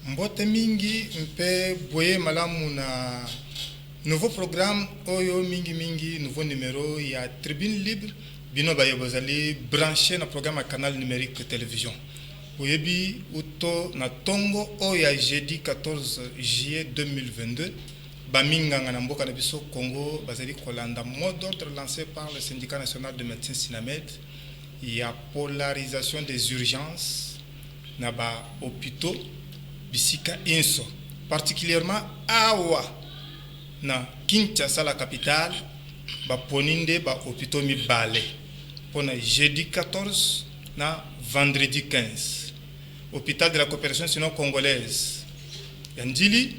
Mbote mingi mpe boye malamu na nouveau programme oyo mingi nouveau numéro ya Tribune Libre bino baye bozali branché na programme à canal numérique télévision. Boyebi uto na tongo oya jeudi 14 juillet 2022 baminga na mboka na biso Congo bazali kolanda mot d'ordre lancé par le syndicat national de médecins Sinamed. Il y a polarisation des urgences na ba hôpitaux bisika inso particulièrement awa na Kinshasa la capitale ba poninde ba hôpitaux mibale pona jeudi 14 na vendredi 15 hôpital de la coopération sino-congolaise Yandili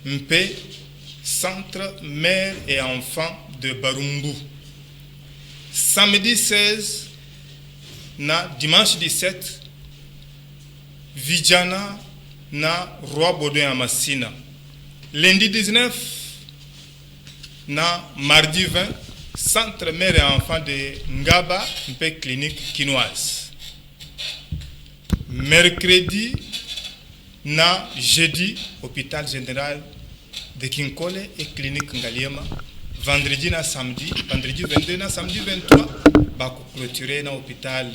Mpe centre mère et enfant de Barumbu samedi 16 na dimanche 17 Vijana na Roi Baudouin à Massina. Lundi 19 na mardi 20 centre mère et enfant de Ngaba Mpe clinique quinoise. Mercredi na jeudi hôpital général de Kinkole et clinique Ngaliema. Vendredi na samedi, vendredi 22 na samedi 23 ba clôturer na hôpital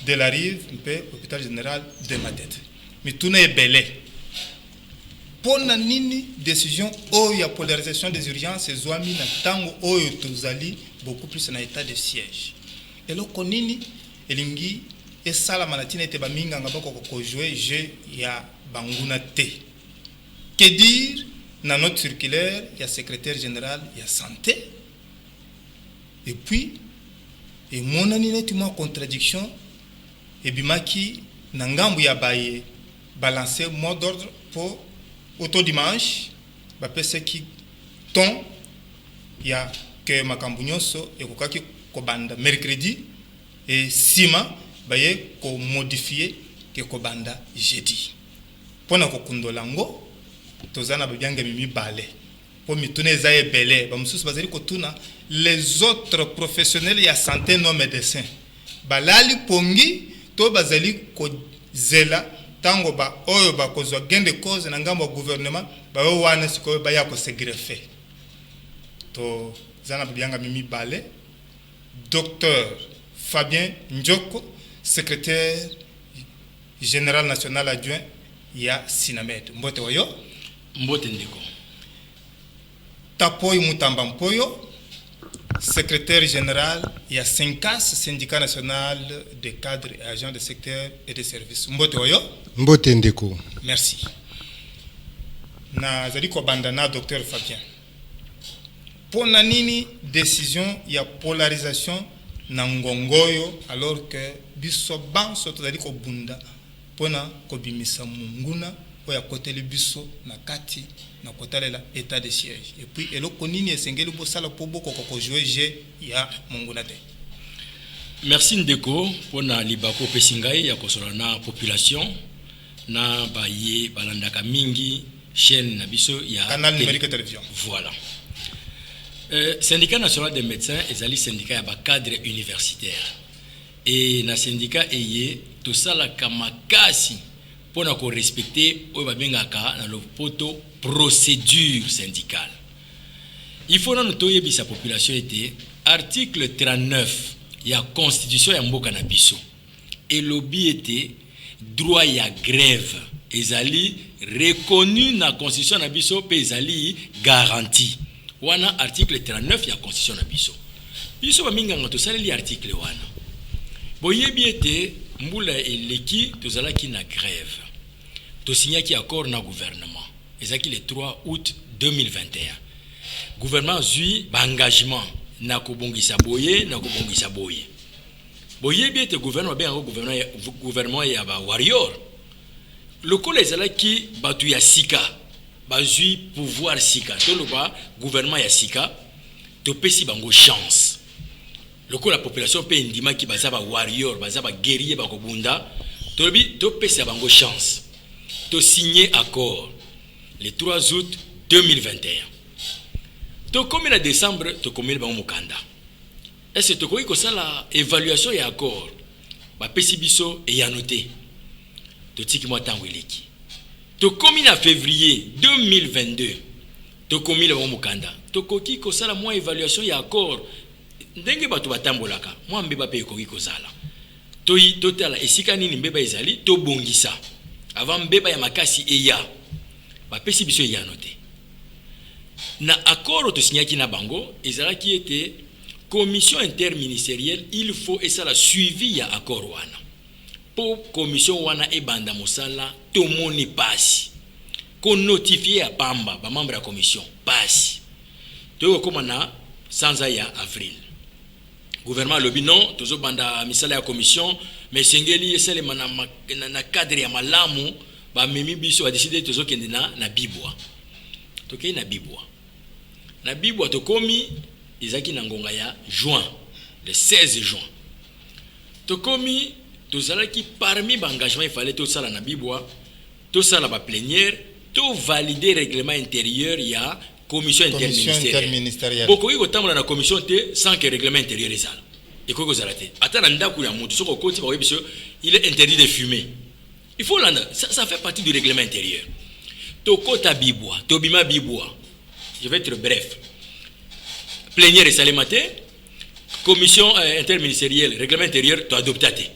de la Rive Mpe hôpital général de Madete. Mais tout n'est belé. Pour na nini décision ou ya polarisation des urgences ezwami na tango oyo tozali beaucoup plus na état de siège. Et lo konini elingi esala manatina ete baminga ngabako ko jouer jeu ya banguna te. Que dire na note circulaire ya secrétaire général ya santé. Et puis et mon anine tu moi contradiction et bimaki na ngambu ya baye balancer mot d'ordre pour auto dimanche ba pese ki ton ya que makambu nyonso ekokaki ko banda mercredi et sima baye ko modifier ke ko banda jeudi pona ko kundolango tozana babyanga mimi bale po mitune zaye belé ba mususu bazali ko tuna les autres professionnels ya santé non médecins balali pongi to bazali ko zela tango ba oyo ba kozwa gende cause na ngambo gouvernement ba wana sikoyo ba ya ko se greffer to zana bianga mimi bale docteur Fabien Njoko secrétaire général national adjoint ya Sinamed mbote wayo mbote ndiko Tapoy Mutamba Mpoyo secrétaire général il y a 5 syndicat national des cadres et agents de secteur et de services. Mbote oyo? Mbote ndeko. Merci. Na zali ko bandana docteur Fabien. Pour na nini décision ya polarisation na ngongoyo alors que biso banso tozali ko bunda pona ko bimisa munguna oya koteli biso na kati na kotalela état de siège et puis eloko nini esengeli bosala po boko ko jouer jeu ya monguna te. Merci ndeko pona libako pesingai ya kosola na population na baye balandaka mingi chaîne na biso ya canal numérique télévision. Voilà. Syndicat national des médecins ezali syndicat ya ba cadre universitaire et na syndicat eye tosala kamakasi pour nous respecter le poto procédure syndicale. Il faut nous sa population était article 39 il y a constitution ya mboka na biso et lobby était droit ya grève ezali reconnu na constitution na biso pe ezali garanti wana article 39 ya constitution na biso biso baminga ngato sali article wana boyebi était mbula eleki tozalaki na grève to signaki accord na gouvernement ezaki le 3 août 2021 gouvernement zui ba engagement na kobongisa boye na kobongisa boye boyebi ete gouvernement bien gouvernement ya ba warrior lokolo ezalaki batu ya sika bazui pouvoir sika to loba gouvernement ya sika to pesi bango chance loko la population pe ndima ki baza ba warrior baza ba guerrier ba kobunda to pesa bango chance to signer accord le 3 août 2021 to comme en décembre to comme ba mukanda est-ce que to ko sala évaluation ya accord ba pesi biso et ya noté to tiki mo tango eleki tokomi na février 2022 tokomi le mokanda tokoki kosala mwa évaluation ya accord ndenge bato batambolaka mwa mbeba pe ekoki kozala totala esika nini mbeba ezali tobongisa avant mbeba ya makasi eya bapesi biso ya note na accord tosignaki na bango ezalaki ete commission interministérielle il faut esala suivi ya accord wana po commission wana ebanda mosala tomoni pasi ko notifier ya pamba ba membre ya commission pasi to koma na sanza ya avril gouvernement lobi non tozo banda misala ya commission mais sengeli esale na cadre ya malamu ba memi biso a décidé tozo kende na bibwa tokei na bibwa tokomi ezaki na ngonga ya juin le 16 juin tokomi tozalaki parmi ba engagement il fallait tout ça na bibwa tout ça la ba plénière tout valider règlement intérieur ya commission interministérielle boko iko tambola na commission te sans que règlement intérieur ezala eko kozala te ata na ndaku ya mutu soko koti ba webiso il est interdit de fumer il faut landa ça fait partie du règlement intérieur tokota bibwa tobima bibwa je vais être bref plénière esalé matin commission interministérielle règlement intérieur to adopté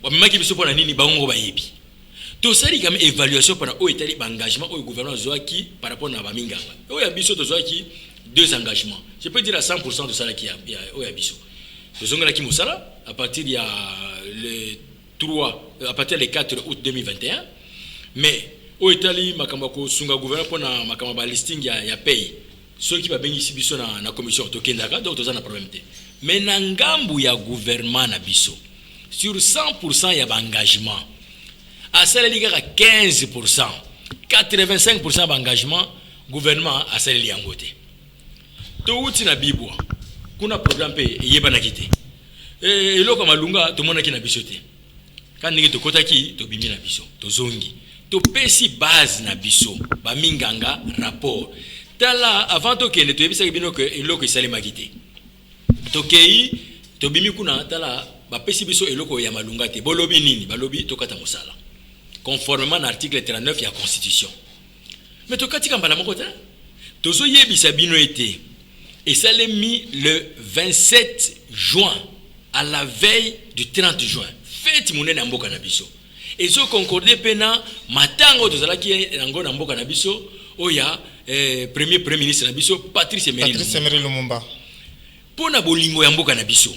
bamaki biso pona nini bango bayebi to sali comme évaluation par o etali engagement au gouvernement zoaki par rapport na baminganga o ya biso to zoaki deux engagements je peux dire à 100% de ça qui a o ya biso to zonga ki musala à partir il y a le 3 à partir le 4 août 2021 mais o etali makamba ko sunga gouvernement pona makamba ba listing ya pay ceux qui va bénéficier biso na commission to kendaka donc to za na problème te mais na ngambu ya gouvernement na biso sur 100% il y a un engagement. À celle il y a 15%, 85% d'engagement, gouvernement à celle il y a un côté. Tout outil na bibwa, kuna programme pe yeba na kité. Et là comme alunga tout monde qui na bisoté. Quand ngi to kotaki to bimi na biso, to zongi. To pesi base na biso, ba minganga rapport. Tala avant to kende to yebisa bino que eloko isalema kité. To kei to bimi kuna tala ba pesi biso eloko ya malunga te bolobi nini balobi tokata mosala conformément à l'article 39 de la constitution mais tokati kambala moko te tozo yebisa bino ete et ça l'est mis le 27 juin à la veille du 30 juin fête monene mboka na biso et zo concordé pena matango tozalaki ngo na mboka na biso oya premier ministre na biso Patrice Emery Lumumba pona bolingo ya mboka na biso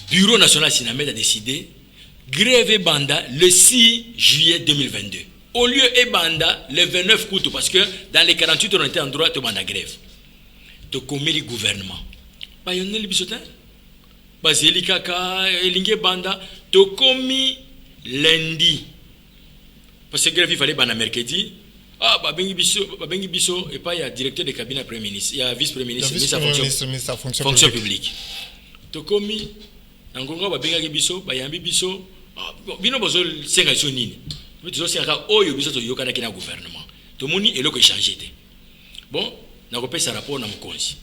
Bureau national Sinamed a décidé grève banda le 6 juillet 2022. Au lieu de banda le 29 août parce que dans les 48 on était en droit de banda grève. To commis le gouvernement. Ba yonne le bisotin. Bazeli kaka elinge banda to commis lundi. Parce que grève il fallait banda mercredi. Ah ba bengi biso et pas il y a directeur de cabinet premier ministre, il y a vice-premier ministre fonction publique. To commis ngonga babengaki biso bayambi biso bino bozo senga so nini biso senga oyo biso to yokana kina gouvernement to moni eloko changer te bon na kopesa rapport na mokonzi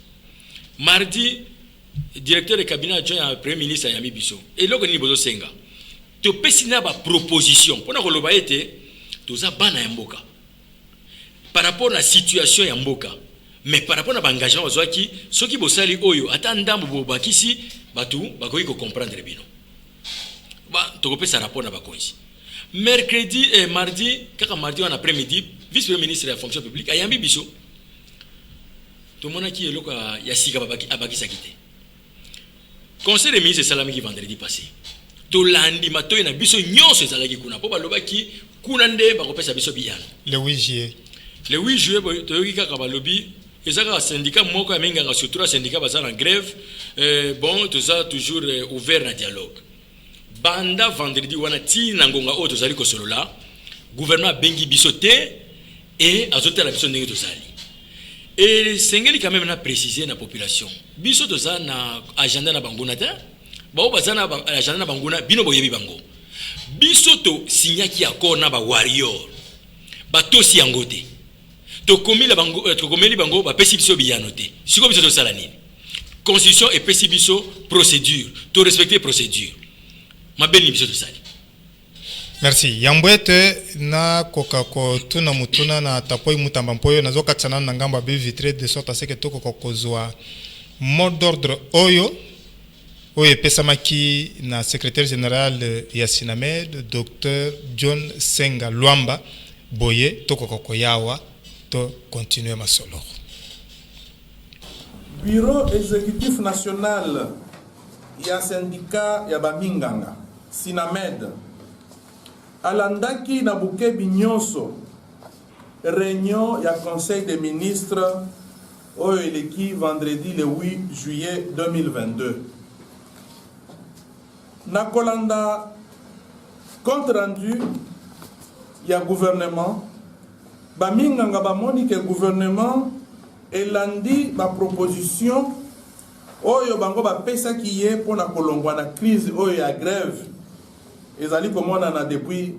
mardi directeur de cabinet adjoint ya premier ministre yambi biso eloko nini bozo senga to pesina ba proposition pona ko loba ete to za bana ya mboka par rapport na situation ya mboka mais par rapport na engagement bazwaki soki bosali oyo ata ndambo bobakisi batu bakoki ko comprendre bino ba tokopesa rapport na bakonzi mercredi et mardi kaka mardi en après-midi vice-premier ministre de la fonction publique ayambi biso to monaki eloko ya sika abakisa kite conseil des ministres salami ki vendredi passé to landi matoy na biso nyonso ezalaki kuna po balobaki kuna nde bakopesa biso biyano le 8 juillet to yoki kaka balobi ezaka syndicat moko amenganga surtout la syndicat bazala en grève bon tout ça toujours ouvert na dialogue banda vendredi wana ti na ngonga o tozali ko solola gouvernement bengi biso te et azotela biso ndenge tozali et sengeli quand même na préciser na population biso toza na agenda na banguna te ba bazana agenda na banguna bino boyebi bango biso to signaki accord na ba warrior ba tosi yangote to komila bango to komeli bango ba pesi biso biyano te siko biso to sala nini constitution et pesi biso procédure to respecter procédure ma beni biso to sali Merci. Yambwete na kokako tuna mutuna na tapoi mutamba mpoyo na zoka tsana na ngamba be vitré de sorte à ce que toko kokozwa mot d'ordre oyo pesamaki na secrétaire général ya Sinamed Dr John Senga Luamba boye toko kokoyawa to continuer masolo. Bureau exécutif national ya syndicat ya baminganga Sinamed alandaki na bukebi nyonso réunion ya conseil des ministres oyo eleki vendredi le 8 juillet 2022 na kolanda compte rendu ya gouvernement baminganga bamoni ke gouvernement elandi ba proposition oyo bango bapesaki ye mpona kolongwa na crise oyo ya grève ezali komonana depuis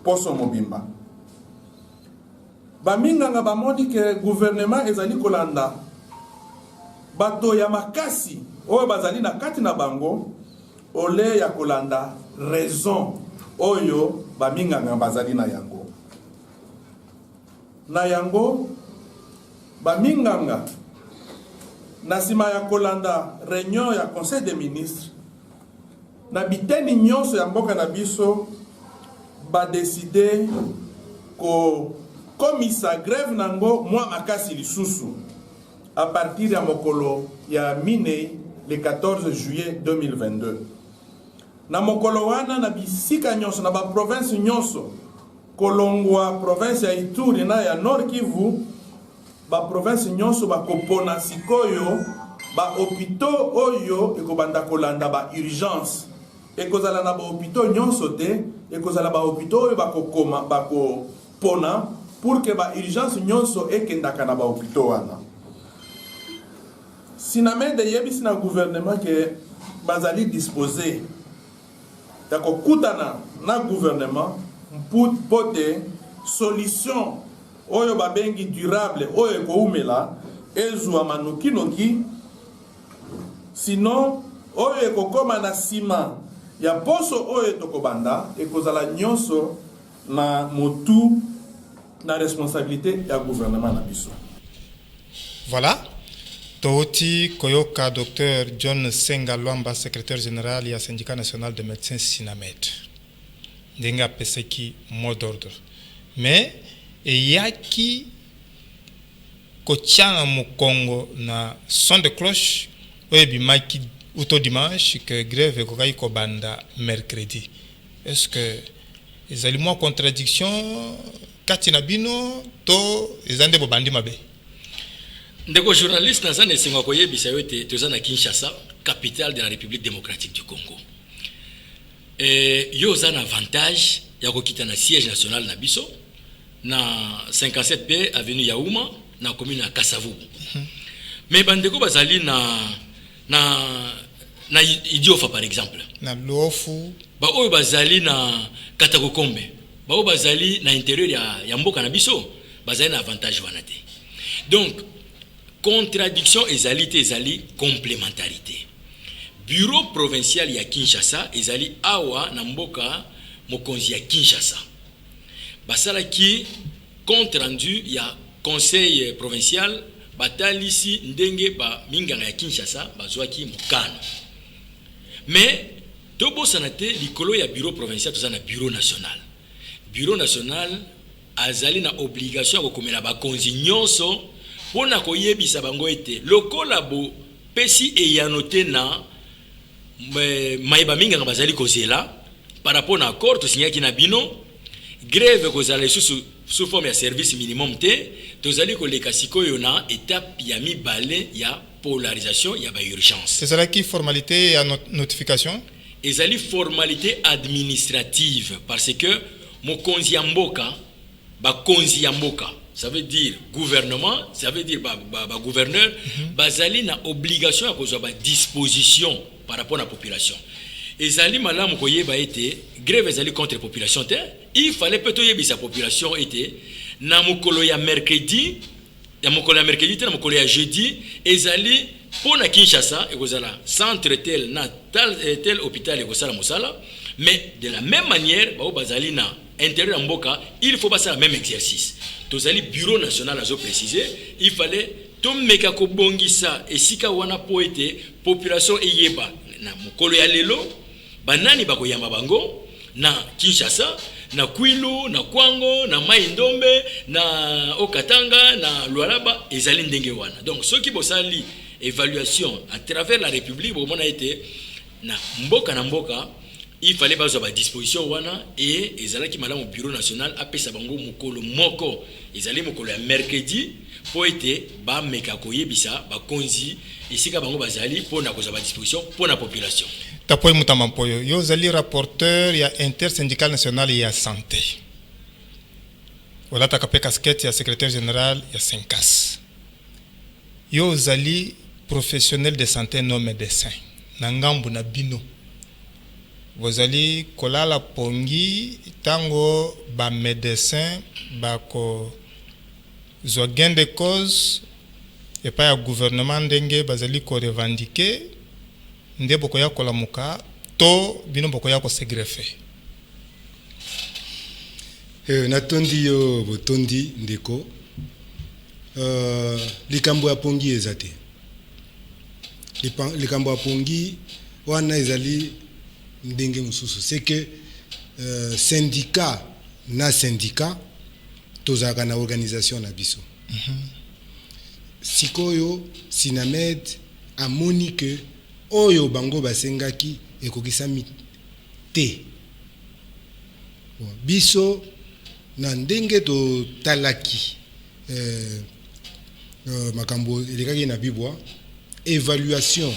poso mobimba baminganga bamoni ke gouvernement ezali kolanda bato ya makasi oyo bazali na kati na bango ole ya kolanda raison oyo baminganga bazali na yango baminganga na sima ya kolanda réunion ya conseil des ministres na biteni nyonso ya mboka na biso badeside ko komisa grève nango mwa makasi lisusu à partir ya mokolo ya minei le 14 juillet 2022 na mokolo wana na bisika nyonso na ba province nyonso kolongwa province ya Ituri na ya Nord Kivu ba province nyonso bakopona sikoyo ba hôpitaux oyo ekobanda kolanda ba urgence ekozala na ba hôpitaux nyonso te ekozala ba hôpitaux oyo bakopona pour que ba urgence nyonso ekendaka na ba hôpitaux wana. Sinamed yebisi na gouvernement que bazali disposé ya kokutana na gouvernement pote solution oyo babengi durable oyo ekoumela ezwa manokinoki sinon oyo ekokoma na sima ya poso oyo tokobanda ekozala nyonso na motu na responsabilité ya gouvernement na biso. Voilà. Touti Koyoka Dr John Senga Luamba, secrétaire général du syndicat national de médecins Sinamed. Denga peseki mot d'ordre. Mais yaki kochanga mukongo na son de cloche oyebi maki uto dimanche que grève kokai kobanda mercredi. Est-ce que les aliments contradiction katina bino to ezande bobandi mabe? Ndeko journaliste naza nesenga koyebisa yo te toza na Kinshasa, capitale de la République démocratique du Congo. Yo za na avantage ya kokita na siège national na biso na 57P avenue Yaouma na commune ya Kasavubu. Mais bandeko bazali na Idiofa par exemple. Na Lofu. Ba oyo bazali na Katakokombe. Ba oyo bazali na intérieur ya mboka na biso bazali na avantage wana te. Donc contradiction ezali complémentarité. Bureau provincial ya Kinshasa ezali awa na mboka mokonzi ya Kinshasa. Basala ki compte rendu ya conseil provincial batalisi ndenge ba minganga ya Kinshasa bazwaki mokano. Mais tobo sanate likolo ya bureau provincial tozana bureau national. Bureau national azali na obligation ya kokomela bakonzi nyonso pona koyebisa bango ete lokola bo pesi eyanote na mayeba minganga bazali kozela par rapport na accord to signaki na bino grève kozala sous forme ya service minimum te tozali koleka sikoyo na étape ya mibale ya polarisation ya ba urgence. C'est cela qui formalité ya notification ezali formalité administrative parce que mokonzi ya mboka bakonzi ya mboka ça veut dire gouvernement, ça veut dire gouverneur, bazali na obligation à cause ba disposition par rapport à la population. Et zali malamu koyeba été grève ezali contre population te, il fallait plutôt yebi sa population était na mokolo ya mercredi, ya mokolo ya mercredi te na mokolo ya jeudi ezali pona Kinshasa ekozala centre tel na tel hôpital ekozala mosala Mais de la même manière, bazali na intérieur de Mboka, il faut passer le même exercice. Tozali bureau national a précisé, il fallait tout meka ko bongisa et sika wana poete population eyeba na mokolo ya lelo banani bako yamba bango na Kinshasa, na Kwilu, na Kwango, na Mai-Ndombe, na Okatanga, na Lualaba ezali ndenge wana. Donc ceux qui bosali évaluation à travers la République bon a été na mboka il fallait pas avoir disposition wana et ezala ki malamu bureau national apesa bango mokolo moko ezali mokolo ya mercredi po ete ba meka koyebisa ba konzi esika bango bazali pona kozaba disposition pona population. Tapoy Mutamampoyo, yo zali rapporteur ya intersyndical national ya santé. Wala takape casquette ya secrétaire général ya Senkas. Yo zali professionnel de santé non médecin. Nangambu na bino. Wozali kolala pongi tango ba médecin bako zo gain de cause et pas ya gouvernement ndenge bazali ko revendiquer nde boko ya kolamuka to bino boko ya ko segrefe. Natondi yo botondi ndeko likambo ya pongi ezate likambo ya pongi wana ezali ndenge mususu c'est que syndicat tozaka na organisation na biso sikoyo Sinamed amoni que oyo bango basengaki ekokisami te biso na ndenge to talaki makambo elekaki na bibwa évaluation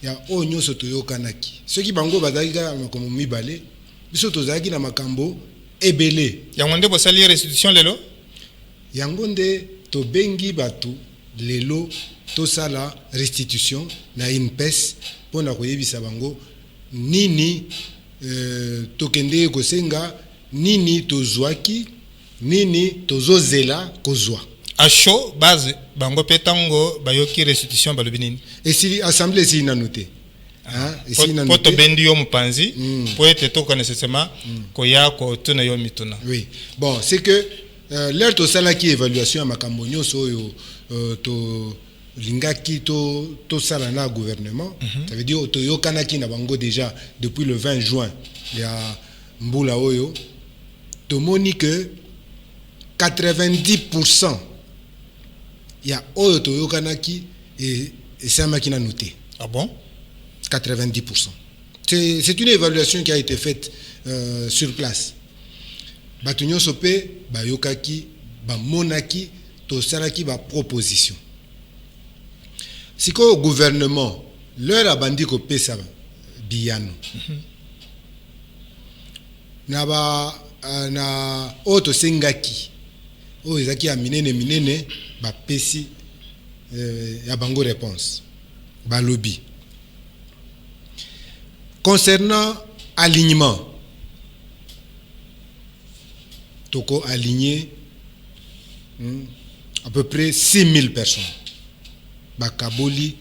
ya oyo nyonso toyokanaki soki bango bazalaki makambo mibale biso tozalaki na makambo ebele yango nde bosali restitution lelo yango nde tobengi bato lelo tosala restitution na INPES pona koyebisa bango nini tokende kosenga nini tozwaki nini tozozela kozwa acho base bango petango bayoki restitution balobi nini esili assemblée esili nanu te poto bendi yo mopanzi po ete toka nécessairement koya kotuna yo mituna. Oui, bon, c'est que l'air tosalaki évaluation ya makambo nyonso oyo to lingaki to sala na gouvernement, ça veut dire to yokanaki na bango déjà depuis le 20 juin ya mbula oyo to moni que 90% ya oyo to yokanaki et samaki na noté. Ah bon? 90%. C'est une évaluation qui a été faite sur place. Batunyo sope ba yokaki ba monaki to salaki ba proposition. Siko gouvernement leur a bandi ko pesa biyano. Na ba na auto sengaki o ezaki a minene ba pesi ya bango réponse ba lobby. Concernant alignement, toko aligné à peu près 6000 personnes. Bakaboli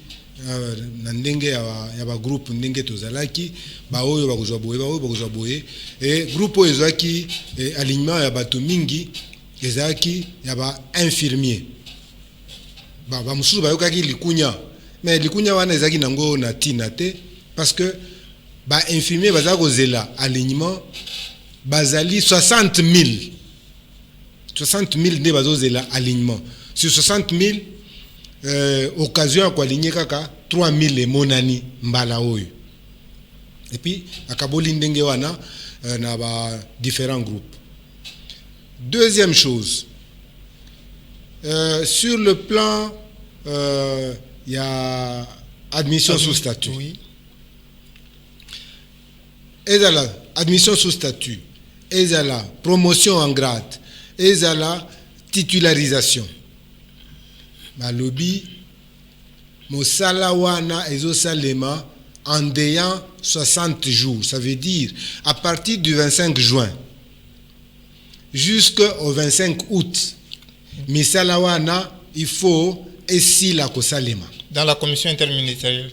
ndenge ya ba groupe ndenge tozalaki ba oyo bakozwa boye et groupe ezaki alignement ya bato mingi ezaki ya ba infirmier ba mususu bayokaki likunya mais likunya wana ezaki nango na tina te parce que ba infirmier baza kozela alignement bazali 60 000 nde bazozela alignement sur 60 000 occasion ya aligner kaka 3 000 emonani mbala oyo et puis akaboli ndenge wana na ba différents groupes. Deuxième chose, sur le plan il y a admission sous statut. Oui. Et à la admission sous statut, et à la promotion en grade, et à la titularisation. Ma lobby, Mosala wana ezo salema en déant 60 jours. Ça veut dire à partir du 25 juin jusqu'au 25 août. Misala wana il faut esi la kosalema. Dans la commission interministérielle.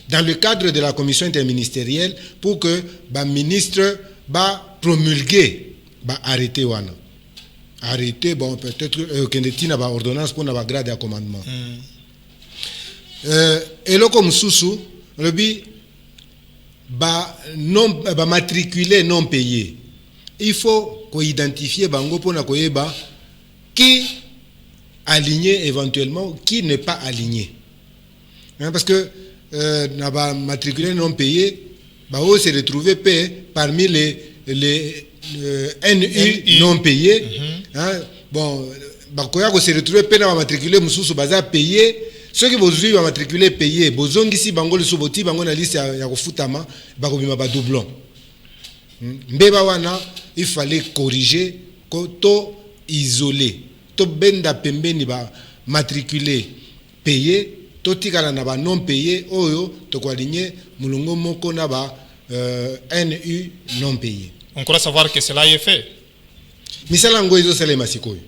dans le cadre de la commission interministérielle pour que le ministre va promulguer arrêté wana. Arrêté, bon, peut-être que netina ba ordonnance pour na grade à commandement. Et là comme sous le bi matriculé non payé. Il faut qu'on identifie bango pour na koyeba qui aligné éventuellement, qui n'est pas aligné. Parce que na ba matriculé non payé, on s'est retrouvé parmi les NU non payés. Bon, on s'est retrouvé dans la matriculé mususu baza payé. Ceux qui vont suivre la matriculé payé, bozongi si bango le soboti bango na liste ya kofutama bakobima ba doublon. Mbeba wana il fallait corriger to isoler. To benda pembeni ba matriculé payé, to tikala na ba non payé oyo to ko aligner mulongo moko na ba NU non payé. On croit savoir que cela est fait. Misala ngo izo sala masikoyo.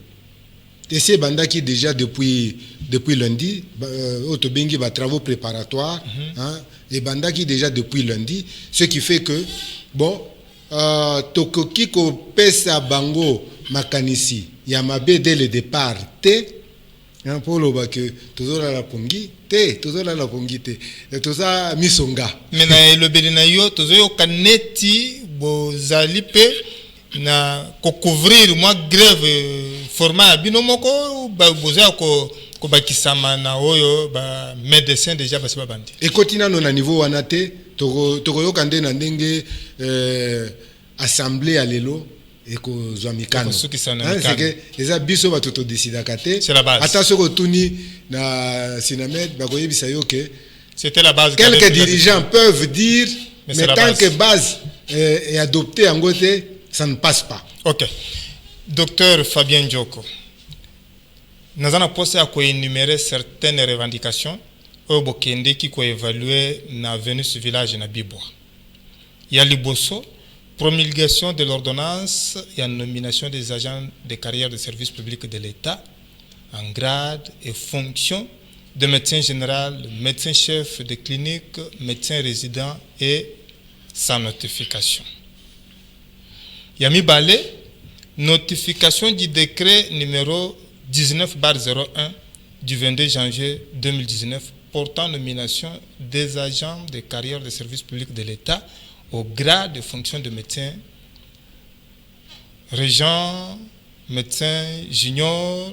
Tessie bandaki déjà depuis lundi, autobengi ba travaux préparatoires, et bandaki déjà depuis lundi, ce qui fait que bon tokoki ko pesa bango makanisi ya mabe dès le départ pour le bac tozola la pongi toza misonga mais na elobeli na yo tozoyo kaneti bozalipe na ko couvrir moi grève format bino moko boza ko bakisama na oyo ba médecin déjà basi babandi et continue na niveau wana te toko yokande na ndenge assemblée à lelo et ko zwamikano c'est que les abiso ba toto décida kate c'est la base attention ko tuni na Sinamed ba koyebisa yo que c'était la base quelques dirigeants peuvent dire mais tant que base est adoptée en côté ça ne passe pas. OK. Docteur Fabien Djoko, nous avons posé à énumérer certaines revendications au Bokende qui ko évaluer na Venus village na Bibwa. Il y a Liboso, promulgation de l'ordonnance et la nomination des agents de carrière de service public de l'État en grade et fonction de médecin général, médecin chef de clinique, médecin résident et sans notification. Yami Balé, notification du décret numéro 19/01 du 22 janvier 2019 portant nomination des agents de carrière de service public de l'État au grade de fonction de médecin, régent, médecin junior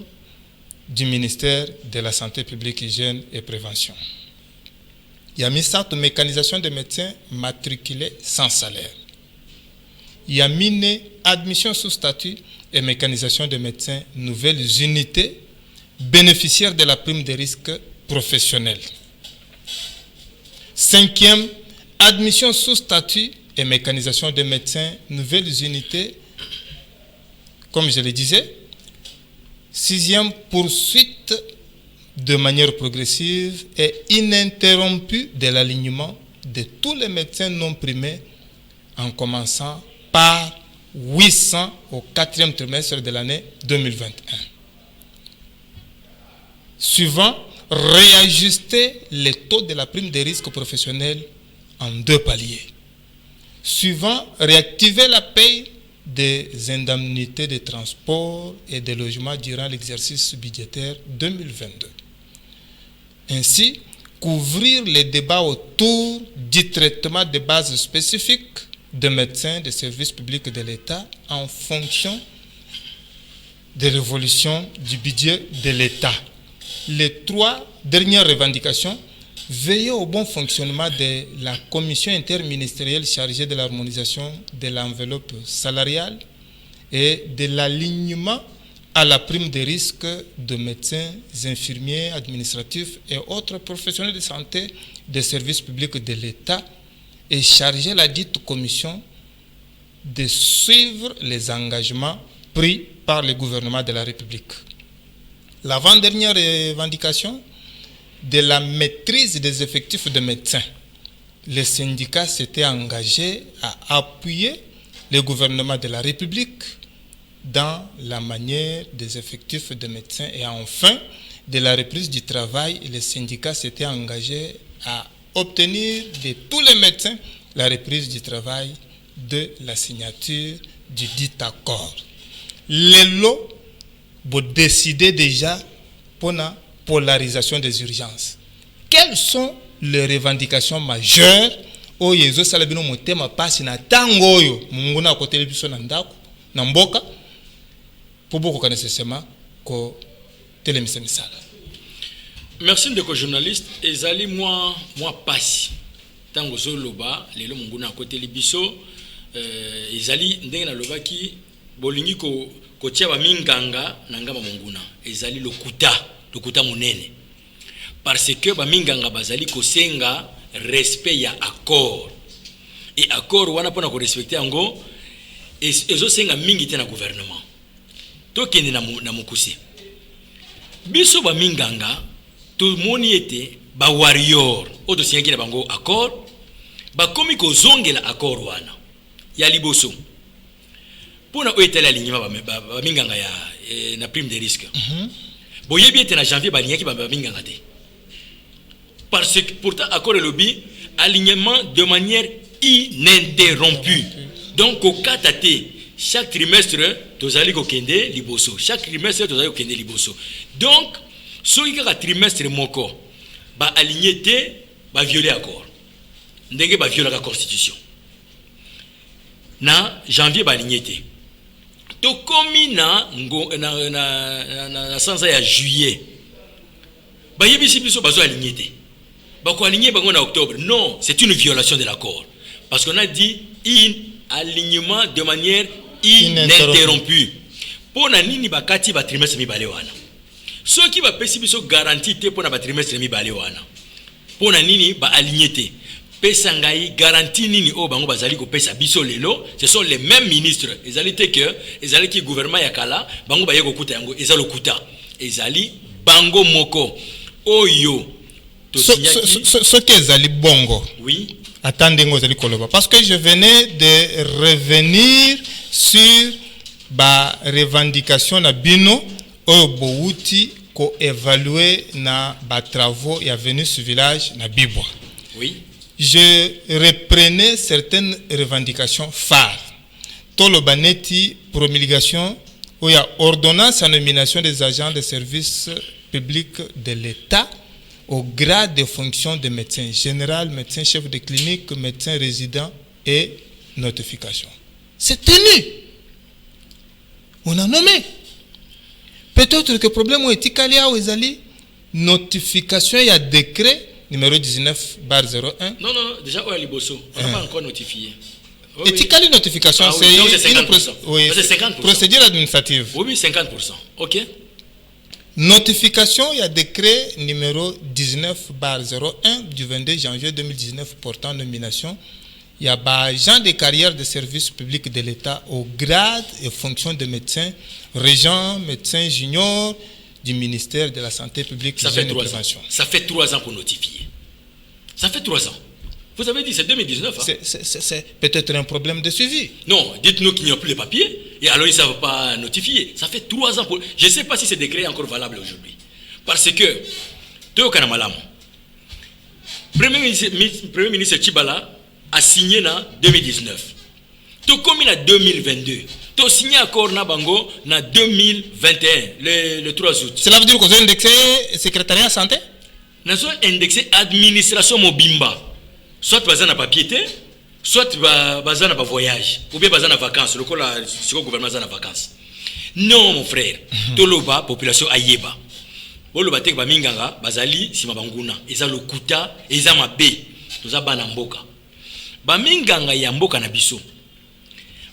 du ministère de la Santé publique, Hygiène et Prévention. Yami Sato, mécanisation des médecins matriculés sans salaire. Il y a miné admission sous statut et mécanisation des médecins, nouvelles unités bénéficiaires de la prime de risque professionnel. 5e, admission sous statut et mécanisation des médecins, nouvelles unités, comme je le disais. 6e, poursuite de manière progressive et ininterrompue de l'alignement de tous les médecins non primés en commençant par 800 au 4e trimestre de l'année 2021. Suivant, réajuster les taux de la prime de risque professionnel en 2 paliers. Suivant, réactiver la paye des indemnités de transport et de logement durant l'exercice budgétaire 2022. Ainsi, couvrir les débats autour du traitement de bases spécifiques de médecins des services publics de l'État en fonction de l'évolution du budget de l'État. Les 3 dernières revendications, veiller au bon fonctionnement de la commission interministérielle chargée de l'harmonisation de l'enveloppe salariale et de l'alignement à la prime de risque de médecins, infirmiers, administratifs et autres professionnels de santé des services publics de l'État et charger la dite commission de suivre les engagements pris par le gouvernement de la République. L'avant-dernière revendication, de la maîtrise des effectifs de médecins. Les syndicats s'étaient engagés à appuyer le gouvernement de la République dans la manière des effectifs de médecins. Et enfin, de la reprise du travail, les syndicats s'étaient engagés à obtenir de tous les médecins la reprise du travail de la signature du dit accord. Les lots vont décider déjà pour la polarisation des urgences. Quelles sont les revendications majeures au yezo salabino motema pasi na tango oyo munguna ko television na ndako na mboka pour beaucoup nécessairement ko telemisa misala. Merci ndeko journaliste ezali moi pasi tango zo loba lelo munguna ko television ezali ndenge na lobaki bolingi ko tia ba minganga na ngamba munguna ezali lokuta munene parce que ba minganga bazali ko senga respect ya accord et accord wana pona ko respecter yango ezo senga mingi te na gouvernement to kende na mukuse biso ba minganga to moni ete ba warrior o to senga na bango accord ba komi ko zongela accord wana ya liboso pona o etela lignima ba minganga ya na prime de risque boyebi ete na janvier ba lignaki ba minganga te. Parce que pourtant, accord et lobby, alignement de manière ininterrompue. Donc, au cas chaque trimestre, tu as kende liboso. Chaque trimestre, tu as kende liboso. Donc, ceux qui ont un trimestre moko, ba aligné te, ba violer accord. Ndenge ba violer la constitution. Na janvier ba aligné te. To komi na sansa ya juillet. Ba yebisi biso bazo aligné te. Aligné en octobre. Non, c'est une violation de l'accord. Parce qu'on a dit alignement de manière ininterrompue. Pour nini bakati ba trimestre mi balewana. Ceux qui va pesibiso garantie te pour na ba trimestre mi balewana. Pour nini ba aligné te. Pesa ngai garantie nini o bango bazali ko pesa biso lelo, ce sont les mêmes ministres. Ezali te que ezali ki gouvernement ya kala, bango ba yeko kuta yango, ezali kuta. Ezali bango moko. Oyo ce que Zali Bongo. Oui. Attendez, Zali Koloba. Parce que je venais de revenir sur la revendication na bino au Bouti ko évaluer na ba travaux et venu sur village na Bibwa. Oui. Je reprenais certaines revendications phares. Tolo baneti promulgation où il y a ordonnance à nomination des agents de services publics de l'État au grade de fonction de médecin général, médecin chef de clinique, médecin résident et notification. C'est tenu. On a nommé. Peut-être que le problème est que notification, il y a décret numéro 19/01. Non, déjà, on a pas encore notifié. Et quelle notification? C'est une procédure administrative. Oui, 50%. OK. Notification, il y a décret numéro 19/01 du 22 janvier 2019 portant nomination. Il y a agent de carrière de service public de l'État au grade et fonction de médecin, régent, médecin junior du ministère de la Santé publique et de prévention. Ça fait 3 ans pour notifier. Ça fait 3 ans. Vous avez dit c'est 2019. Hein? C'est peut-être un problème de suivi. Non, dites-nous qu'il n'y a plus les papiers et alors ils ne savent pas notifier. Ça fait 3 ans. Je ne sais pas si ce décret est encore valable aujourd'hui. Parce que, Théo Kanamalam, Premier ministre Tchibala a signé en 2019. Tout comme il a 2022. Tout signé accord na bango en 2021, le 3 août. Cela veut dire qu'on a indexé secrétariat santé? Nous avons indexé administration mobimba. Soit bazana papier, soit bazana pa voyage, ou bien bazana vacances. Le gouvernement bazana vacances. Non, mon frère. Toloba, population ayeba. Boloba tek ba minganga, bazali sima banguna. Eza lokuta, eza mabe. Toza bana mboka. Ba minganga ya mboka na biso.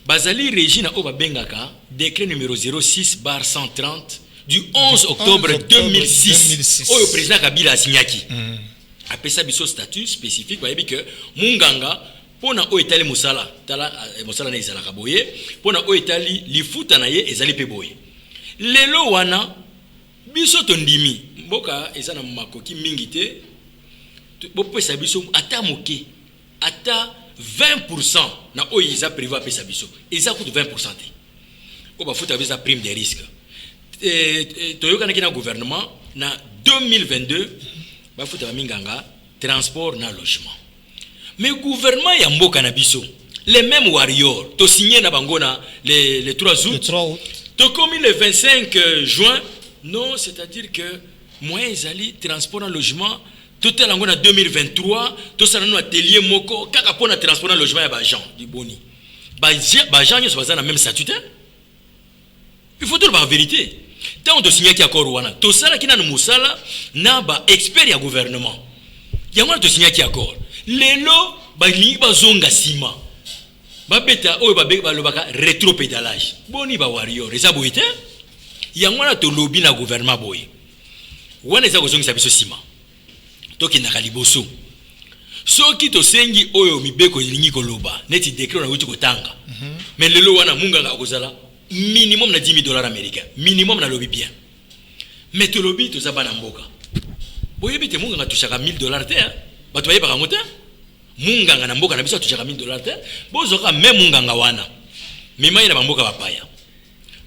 Bazali régina o babengaka décret numéro 06/130 du 11 octobre 2006. Oyo président Kabila signaki. Apesa biso statut spécifique bayebi que munganga pona o etali musala tala musala na ezala kaboye pona o etali lifuta na ye ezali pe boye lelo wana biso tondimi mboka ezana makoki mingi te bo pesa biso ata moke ata 20% na o iza prévu apesa biso eza coûte 20% te o ba futa biso prime de risque toyoka na kina gouvernement na 2022 bafuta baminganga transport na logement. Mais gouvernement ya mboka na biso, les mêmes warriors, to signé na bangona les 3 août. Le 3 août. To comme le 25 juin, non, c'est-à-dire que moyen ezali transport na logement, tout est en 2023, tout ça dans atelier moko, kaka pona transport na logement ya ba gens du boni. Ba gens sont dans la même statut. Il faut dire la vérité. Tant on te signe qui accord wana, to sala kina no musala na ba expert ya gouvernement. Ya mwana to signe qui accord. Lelo ba lingi ba zonga sima. Ba beta oyo ba be ba lobaka rétropédalage. Boni ba warrior, eza boyete. Ya mwana to lobby na gouvernement boy. Wana eza kozongi sa biso sima. To kinaka liboso. Soki to sengi oyo mibeko lingi koloba, neti décret na wuti kotanga. Mais lelo wana munga nga kozala minimum na $10,000 américains, minimum na lobby bien. Mais to lobby to za bana mboka. Boyebi te munga nga tushaka $1,000 te, ba to yeba ka mota. Munga nga na mboka na biso tushaka $1,000 te. Bozoka même munga nga wana. Mema ina ba mboka ba paya.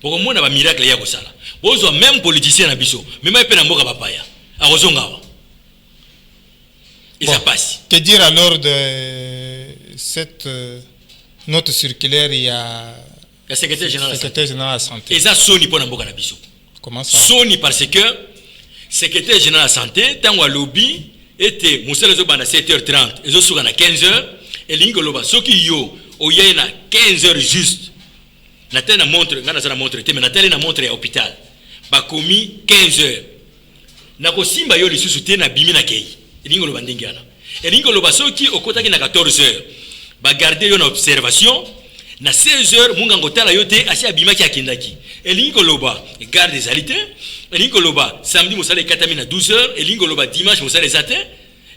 Poko mona ba miracle ya kosala. Bozo même politicien na biso, mema pe na mboka ba paya. A kozonga wa. Et bon, ça passe. Que dire alors de cette note circulaire? Il y a le secrétaire général de la santé. Et ça, Sony pour Namboka Nabiso. Comment ça? Sony parce que secrétaire général de la santé, tant que lobby était Moussala Zoba à 7h30, et Zosuga à 15h, et Lingoloba, ce qui yo, au y a 15h juste. Nathan montre, Nana montre, mais Nathan a montré à l'hôpital. Bakomi 15h. Nako Simba yo, les sous-soutiens na Bimi na Kei. Et Lingoloba Ndingana. Et Lingoloba, ce qui au côté na 14h, ba garder une observation. Na 16h munga ngotala yote asi abimaki akendaki elingi koloba garde des alités elingi koloba samedi musala katami na 12h elingi koloba dimanche musala ezate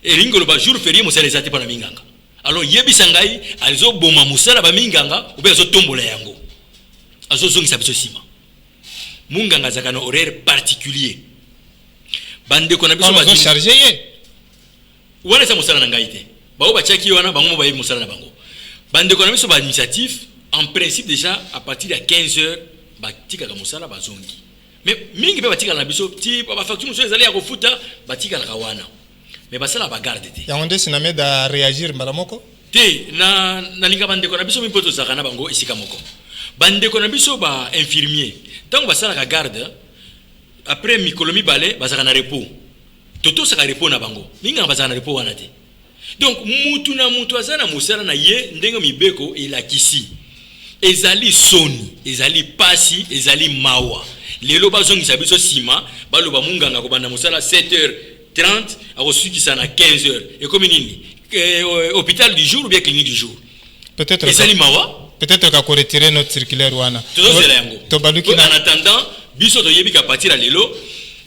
elingi koloba jour férié musala ezate pana minganga. Alors yebisa ngai alizo boma musala ba minganga ube azo tombola yango azo zongisa biso sima munganga zaka na horaire particulier bande ko na biso ba chargé ye wana sa musala na ngai te bao ba chaki wana bango ba yebi musala na bango. Bande ko na biso ba initiative en principe déjà à partir de 15h ba tika ka musala ba zongi. Mais mingi pe ba tika na biso ti ba facture musala ezali ya kofuta ba tika na kawana. Mais ba sala ba garde te. Ya onde siname da réagir maramoko? Te na linga bande ko na biso mimpoto zakana bango isika moko. Bande ko na biso ba infirmier. Tant ba sala ka garde après mikolomi balé ba zakana repos. Toto saka repos na bango. Linga ba zakana repos wana te. Donc mutu na mutu azana musala na ye ndenge mibeko elakisi ezali soni ezali pasi ezali mawa lelo bazongisa biso sima baloba munganga ko banda musala 7h30 akosukisa na 15h et comme nini hôpital du jour ou bien clinique du jour peut-être ezali mawa peut-être ka ko retirer notre circulaire wana tozela yango to baluki en attendant biso to yebi ka partir à lelo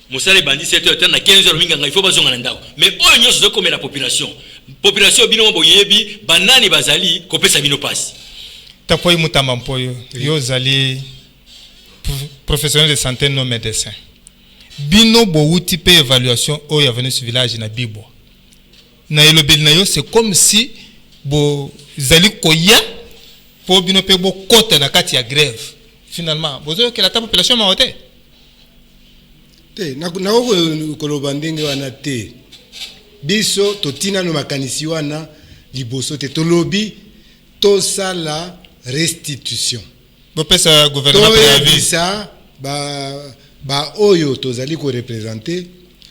musala bandi 7h30 na 15h minganga il faut bazonga na ndako mais oyo nyonso zo comme la population bino boyebi banani bazali kopesa bino pasi tapoy mutamba mpoyo yo zali professionnel de santé non médecin bino bouti pe évaluation o ya venu sur village na bibo na elobeli na yo c'est comme si bo zali koya po bino pe bo kota na kati ya grève finalement bozo que la population ma hote te na koloba ndenge wana te biso totina no makanisi wana liboso te tolobi to sala restitution bopesa gouvernement préavis ba oyo tozali ko représenter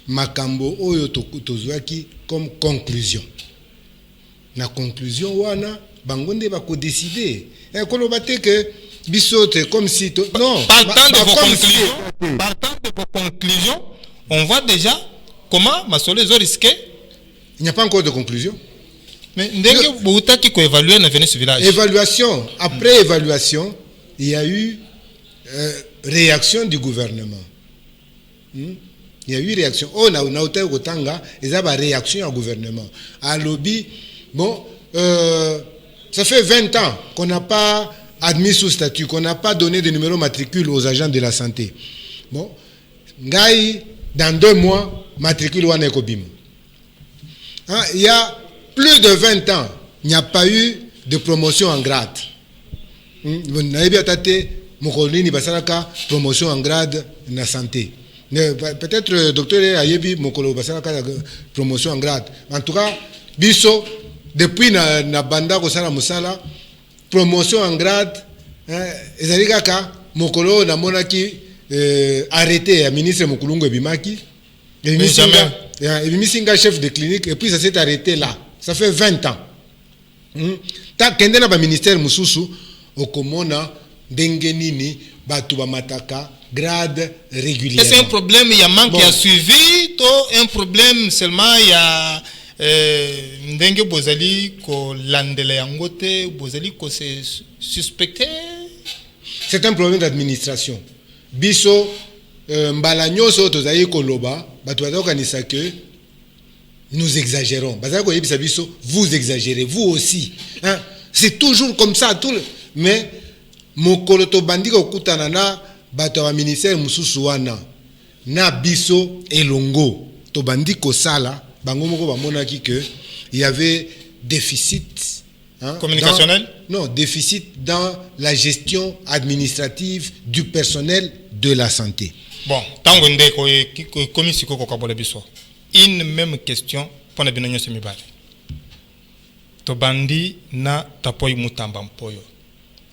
makambo oyo tozwaki comme conclusion na conclusion wana bango nde ba ko décider koloba te que biso te comme si non partant de vos conclusions on voit déjà comment Masolo les ont risqué. Il n'y a pas encore de conclusion. Mais ndenge bouta qui ko évaluer na Venus village. Évaluation, après évaluation, il y a eu réaction du gouvernement. Il y a eu réaction. Oh na hôtel Kotanga, ils ont réaction au gouvernement. À lobby, bon ça fait 20 ans qu'on n'a pas admis sous statut, qu'on n'a pas donné de numéro matricule aux agents de la santé. Bon, ngai dans 2 mois matricule wana ekobima. Il y a plus de 20 ans, il n'y a pas eu de promotion en grade. Naebi atate mokolini basalaka promotion en grade na santé. Peut-être docteur Ayebi Mokolo basala ka promotion en grade. En tout cas, biso depuis na banda ko sala musala promotion en grade ezali kaka Mokolo na monaki arrêté à ministre Mokulungu Ebimaki. Ebimisinga chef de clinique et puis ça s'est arrêté là. Ça fait 20 ans. Ta kende na ba ministère mususu okomona ndenge nini batu ba mataka grade régulier. C'est un problème, il y a manque qui a suivi, un problème seulement il y a ndenge bozali ko landele yangote, bozali ko se suspecté. C'est un problème d'administration. Biso mbala nyoso tozali koloba, batu bazokanisa que nous exagérons. Bazali ko yebisa biso, vous exagérez, vous aussi. Hein? C'est toujours comme ça, mais mokolo to bandika okutana na bato wa ministère mususu wana na biso elongo to bandiko sala bango moko bamonaki que il y avait déficit communicationnel déficit dans la gestion administrative du personnel de la santé. Bon, tango ndeko komi siko ko kabola biso une même question pona binonyo semibale to bandi na tapoy mutamba mpoyo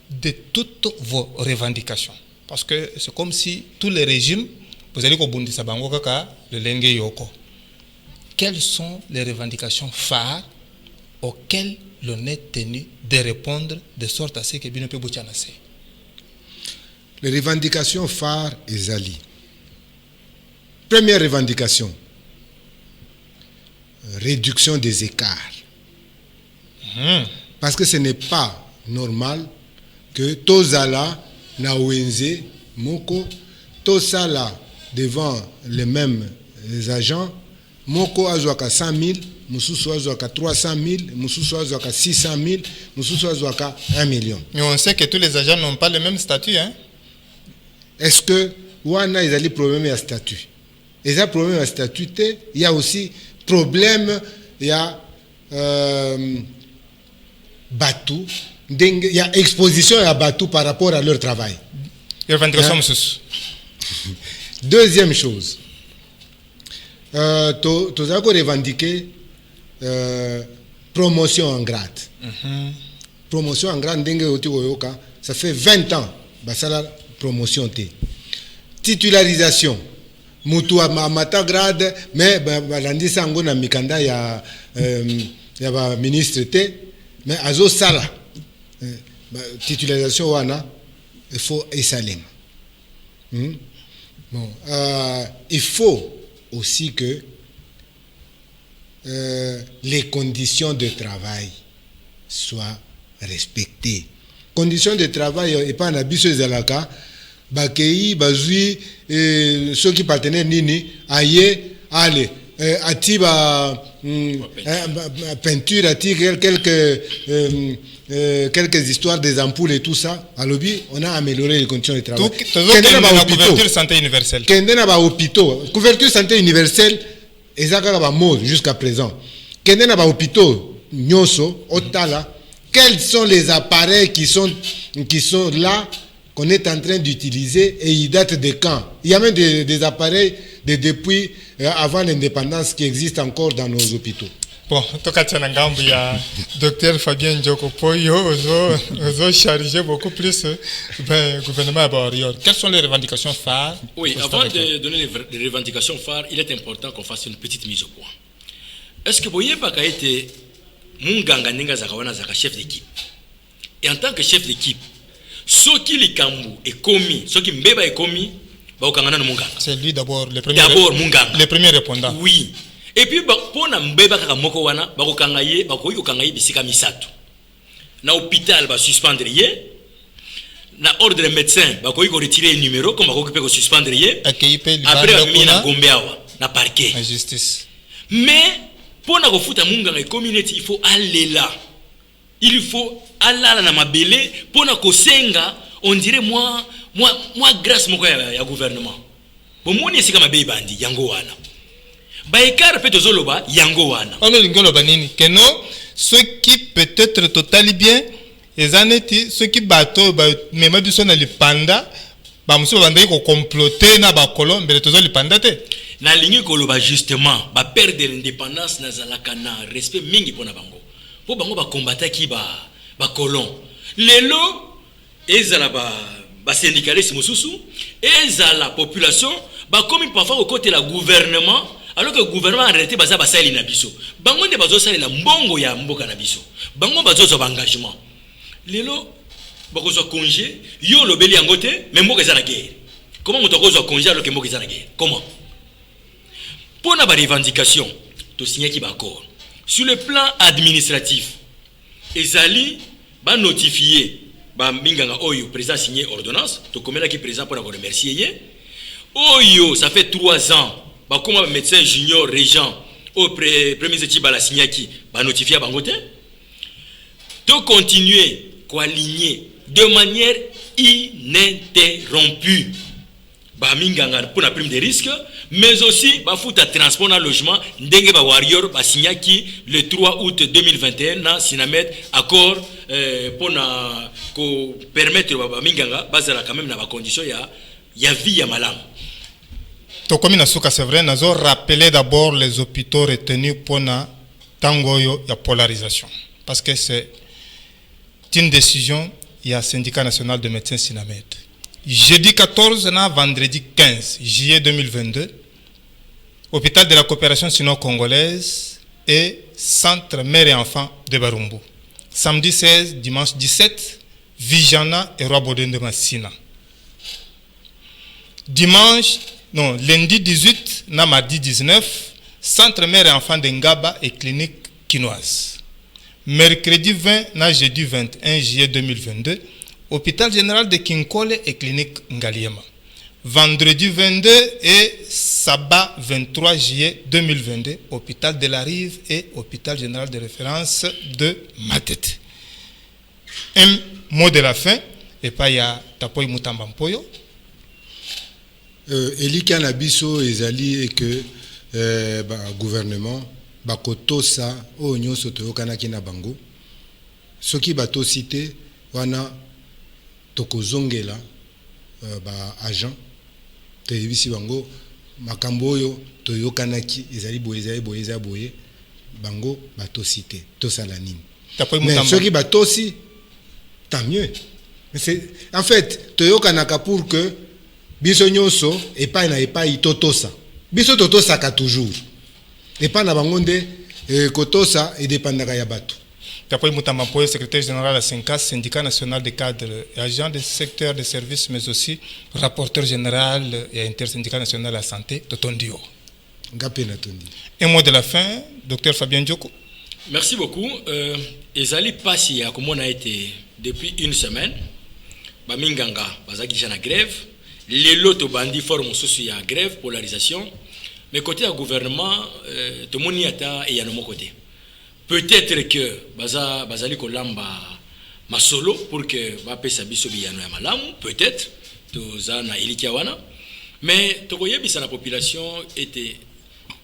de toutes vos revendications. Parce que c'est comme si tous les régimes, vous allez kobundisa bango kaka le lenge yoko. Quelles sont les revendications phares auxquelles l'on est tenu de répondre de sorte à ce que bino pe bochanase? Les revendications phares ezali. Première revendication, réduction des écarts. Parce que ce n'est pas normal que Tozala na ONG Moko Tosala devant les mêmes agents Moko azwaka 100 000, Mususu azwaka 300 000, Mususu azwaka 600 000, Mususu azwaka 1 million. Mais on sait que tous les agents n'ont pas le même statut, hein? Est-ce que wana ezali problème ya statut? Et ça problème ya statut, il y a aussi problème il y a Batou. Il y a exposition à Batou par rapport à leur travail. Deuxième chose, tu as revendiqué promotion en grade. Promotion en grade, ça fait 20 ans que la promotion. Titularisation, mutu amata grade, mais balandi sango na mikanda ya ba ministre te, mais azo sala. Titularisation wana il faut esalem. Bon, il faut aussi que les conditions de travail soient respectées. Conditions de travail et pas na biso ezalaka bakei bazui ceux qui partenaient nini aye allez atiba peinture ati quelques histoires des ampoules et tout ça à lobby on a amélioré les conditions de travail. Couverture santé universelle kendena ba hôpitaux couverture santé universelle ezaka ba mode jusqu'à présent kendena ba hôpitaux nyoso otala quels sont les appareils qui sont là qu'on est en train d'utiliser et ils datent de quand? Il y a même des appareils depuis avant l'indépendance qui existent encore dans nos hôpitaux. Bon, tokatana ngambu ya docteur Fabien Njoko Poyo ozo chargé beaucoup plus le gouvernement à Borior. Quelles sont les revendications phares? Oui, avant de donner les revendications phares, il est important qu'on fasse une petite mise au point. Est-ce que voyez pas qu'a été munganga ninga zakawana zaka chef d'équipe? Et en tant que chef d'équipe, ce qui les kambu est commis, ce qui mbeba est commis, ba okangana no munganga. C'est lui d'abord le premier répondant. Oui. Et puis pour na mbeba kaka moko wana ba kokangaye ba koyi kokangaye bisika misato. Na hôpital ba suspendre ye. Na ordre de médecin ba koyi ko retirer le numéro comme ba koyi ko suspendre ye. Après ba mi na gombe awa na parquet. La justice. Mais pour na kofuta munganga community il faut aller là. Il faut aller na mabele pour na kosenga on dirait moi grâce moko ya gouvernement. Bon moni esika mabe bandi yango wana. Baïkar peut zoloba yango wana. On lingolo banini keno ceux qui peut-être totalement bien les années ceux qui bateau ba même biso na lipanda bamusu babandaki kokomplote na bakolo mbele tozolipanda te. nalingi koloba justement perdre de l'indépendance nazalaka na respect mingi mpona bango po bango bakombataki bacolon lelo ezala basyndicaliste mosusu ezala population bakomi parfois au côté la gouvernement alors que le gouvernement en réalité baza basali na biso bango nde bazosalela mbongo ya mboka na biso bango bazozwa engagement lelo bakozwa congé yo lobeli yango te mais mboka eza na guerre. Comment moto akozwa congé alors que mboka eza na guerre? Comment? Pour la revendication, tu signes qui accord. Sur le plan administratif, ezali ba notifié ba minganga oyo président signé ordonnance, to komela ki président pour remercier ye. Oyo ça fait 3 ans, ba comme médecin junior régent au premier équipe ba la signé qui ba notifié bango te. To continuer ko aligner de manière ininterrompue. Minganga pour la prime de risque, mais aussi fout à transport dans logement ndenge ba warrior ba signaki le 3 août 2021 na Sinamed accord pour na ko permettre ba minganga bazala quand même na ba condition ya vie ya malam. To comme na suka c'est vrai nazo rappeler d'abord les hôpitaux retenus pour na tangoyo ya polarisation parce que c'est une décision ya syndicat national de médecins Sinamed. Jeudi 14 na vendredi 15 juillet 2022, hôpital de la coopération sino-congolaise et centre mère et enfant de Barumbu. Samedi 16, dimanche 17, Vijana et Roi Baudouin de Massina. Lundi 18 na mardi 19, centre mère et enfant de Ngaba et clinique quinoise. Mercredi 20 na jeudi 21 juillet 2022, hôpital général de Kinkole et clinique Ngaliema. Vendredi 22 et sabbat 23 juillet 2022, hôpital de la Rive et hôpital général de référence de Matete. Un mot de la fin, et pas ya Tapoy Mutamba Mpoyo. Elika Nabiso ezali et que gouvernement bakoto sa o nyoso toyokana kina bango. Soki bato cité wana tokozongela agent televisi bango makambo oyo toyokanaki ezali boye bango batosite tosala nini mais ceux qui batosi tant mieux mais c'est en fait toyokanaka pour que biso nyonso epai na epai totosa biso totosaka toujours epai na bango nde kotosa edépendaka ya bato. Tapoy Mutamba Mpoyo, secrétaire général à la SYNCAS, syndicat national des cadres et agents des secteurs de services, mais aussi rapporteur général et intersyndical national de la santé, Totondio. Un mot de la fin, docteur Fabien Djoko. Merci beaucoup. Ezali Passi a comme on a été depuis une semaine, Baminganga, Bazaki Jana grève, les lotos bandits forment aussi à grève, polarisation, mais côté du gouvernement, tout le monde y a et y a nos côtés. Peut-être que bazali kolamba masolo pour que va pesa biso biyano ya malamu peut-être tozana ilikiawana mais tokoyebisa la population était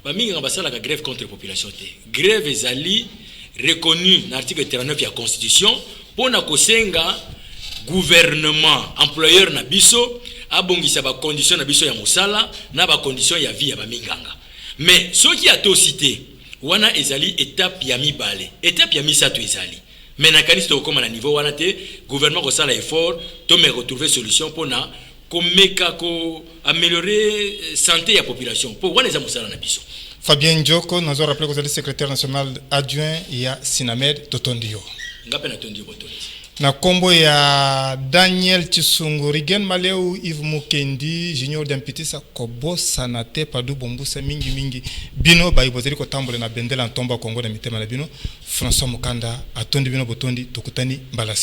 ba mingi ngabasala ka grève contre population te grève ezali reconnu dans l'article 39 ya constitution pona kosenga gouvernement employeur na biso abongisa ba condition na biso ya musala na ba condition ya vie ya ba minganga mais ceux qui a to cité wana ezali étape ya mibale étape ya misato ezali mais na kanisi to koma na niveau wana te gouvernement ko sala effort to me retrouver solution pona ko meka ko améliorer santé ya population pour wana za musala na biso. Fabien Djoko nous a rappelé que vous êtes secrétaire national adjoint ya Sinamed Totondio ngape na Totondio botondi na kombo ya Daniel Chisungu Rigen Maleu Yves Mukendi junior d'Ampitisa kobo sanate padu bombusa mingi bino baibozeri ko tambole na bendela ntomba Kongo na mitema na bino François Mukanda atondi bino botondi tokutani mbala.